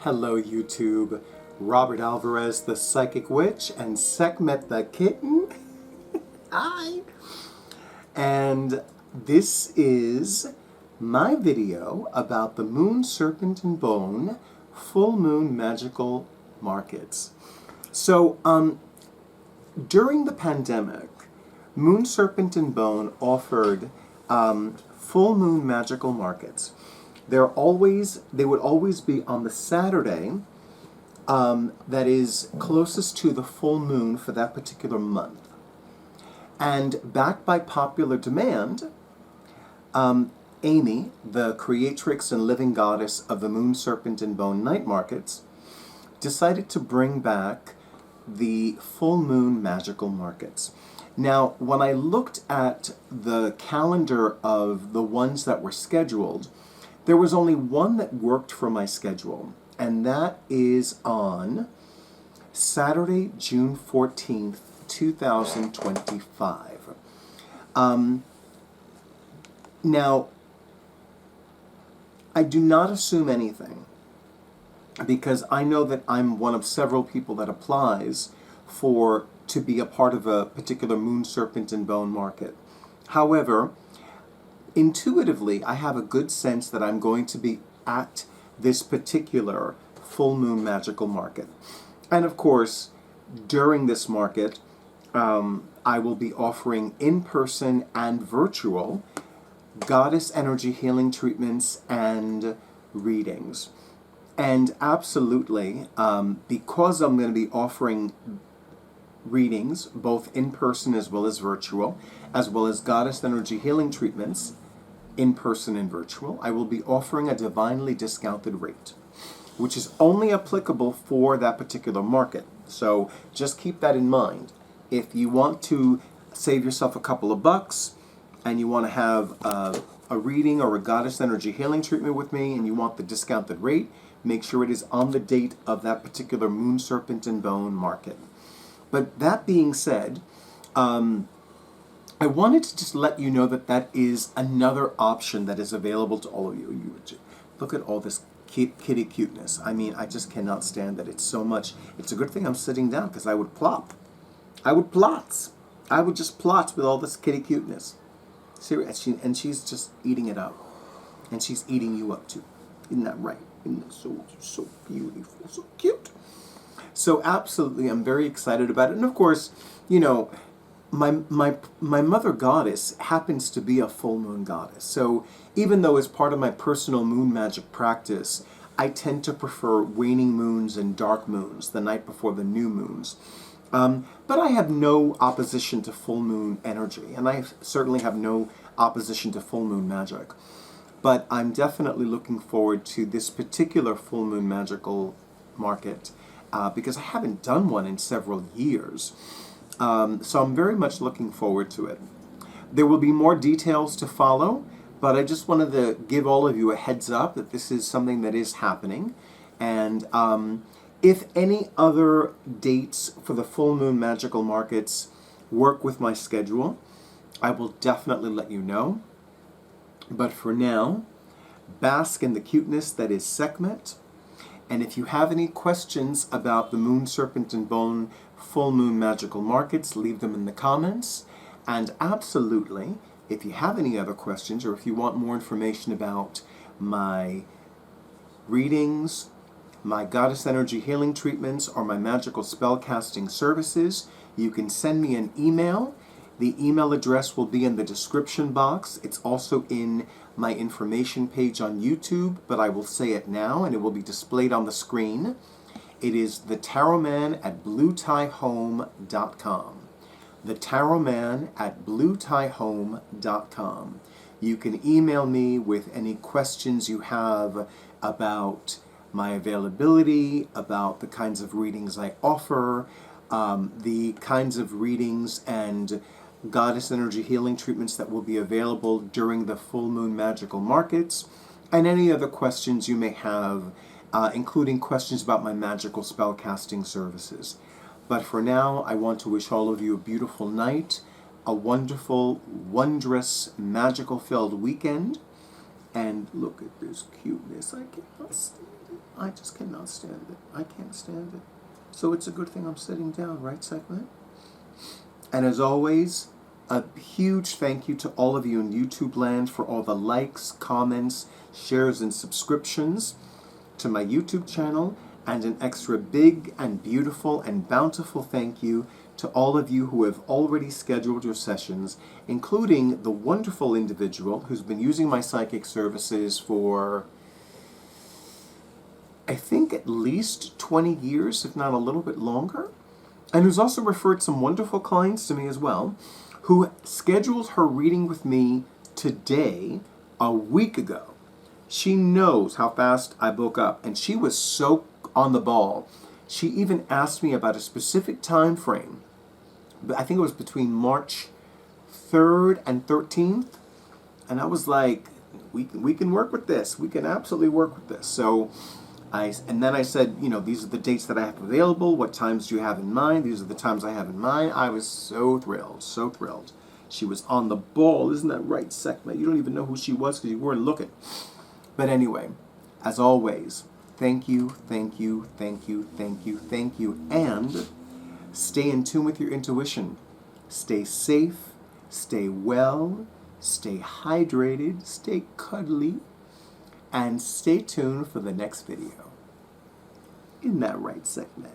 Hello YouTube, Robert Alvarez the Psychic Witch and Sekhmet the Kitten. Hi! And this is my video about the Moon, Serpent, and Bone Full Moon Magical Markets. So, during the pandemic, Moon, Serpent, and Bone offered full moon magical markets. They would always be on the Saturday that is closest to the full moon for that particular month. And backed by popular demand, Amy, the creatrix and living goddess of the Moon, Serpent, and Bone night markets, decided to bring back the full moon magical markets. Now, when I looked at the calendar of the ones that were scheduled, there was only one that worked for my schedule, and that is on Saturday, June 14th, 2025. Now, I do not assume anything, because I know that I'm one of several people that applies to be a part of a particular Moon, Serpent, and Bone market. However, intuitively, I have a good sense that I'm going to be at this particular full moon magical market. And of course, during this market, I will be offering in-person and virtual goddess energy healing treatments and readings. And absolutely, because I'm going to be offering readings, both in person as well as virtual, as well as goddess energy healing treatments, in person and virtual, I will be offering a divinely discounted rate, which is only applicable for that particular market. So just keep that in mind. If you want to save yourself a couple of bucks and you want to have a reading or a goddess energy healing treatment with me and you want the discounted rate, make sure it is on the date of that particular Moon, Serpent, and Bone market. But that being said, I wanted to just let you know that that is another option that is available to all of you. Look at all this kitty cuteness. I mean, I just cannot stand that. It's so much. It's a good thing I'm sitting down because I would plop. I would plot. I would just plot with all this kitty cuteness. Seriously, and she's just eating it up. And she's eating you up too. Isn't that right? Isn't that so beautiful, so cute? So absolutely, I'm very excited about it. And of course, you know, my mother goddess happens to be a full moon goddess. So even though as part of my personal moon magic practice, I tend to prefer waning moons and dark moons the night before the new moons. But I have no opposition to full moon energy, and I certainly have no opposition to full moon magic. But I'm definitely looking forward to this particular full moon magical market because I haven't done one in several years. So I'm very much looking forward to it. There will be more details to follow, but I just wanted to give all of you a heads up that this is something that is happening. And if any other dates for the full moon magical markets work with my schedule, I will definitely let you know. But for now, bask in the cuteness that is Sekhmet. And if you have any questions about the Moon, Serpent, and Bone full moon magical markets, leave them in the comments. And absolutely, if you have any other questions or if you want more information about my readings, my goddess energy healing treatments, or my magical spell casting services, you can send me an email. The email address will be in the description box. It's also in my information page on YouTube, but I will say it now and it will be displayed on the screen. It is thetarotman@bluetiehome.com. thetarotman@bluetiehome.com. You can email me with any questions you have about my availability, about the kinds of readings I offer, the kinds of readings and goddess energy healing treatments that will be available during the full moon magical markets, and any other questions you may have, including questions about my magical spell casting services. But for now, I want to wish all of you a beautiful night, a wonderful, wondrous, magical filled weekend, and look at this cuteness. I cannot stand it. I just cannot stand it. I can't stand it. So it's a good thing I'm sitting down, right, segment? And as always, a huge thank you to all of you in YouTube land for all the likes, comments, shares, and subscriptions to my YouTube channel, and an extra big and beautiful and bountiful thank you to all of you who have already scheduled your sessions, including the wonderful individual who's been using my psychic services for, I think, at least 20 years, if not a little bit longer, and who's also referred some wonderful clients to me as well, who scheduled her reading with me today, a week ago. She knows how fast I book up, and she was so on the ball. She even asked me about a specific time frame. I think it was between March 3rd and 13th, and I was like, we can work with this. We can absolutely work with this. So and then I said, you know, these are the dates that I have available. What times do you have in mind? These are the times I have in mind. I was so thrilled, so thrilled. She was on the ball. Isn't that right, Sekhmet? You don't even know who she was because you weren't looking. But anyway, as always, thank you, thank you, thank you, thank you, thank you, and stay in tune with your intuition. Stay safe, stay well, stay hydrated, stay cuddly, and stay tuned for the next video. Isn't that right, Sekhmet?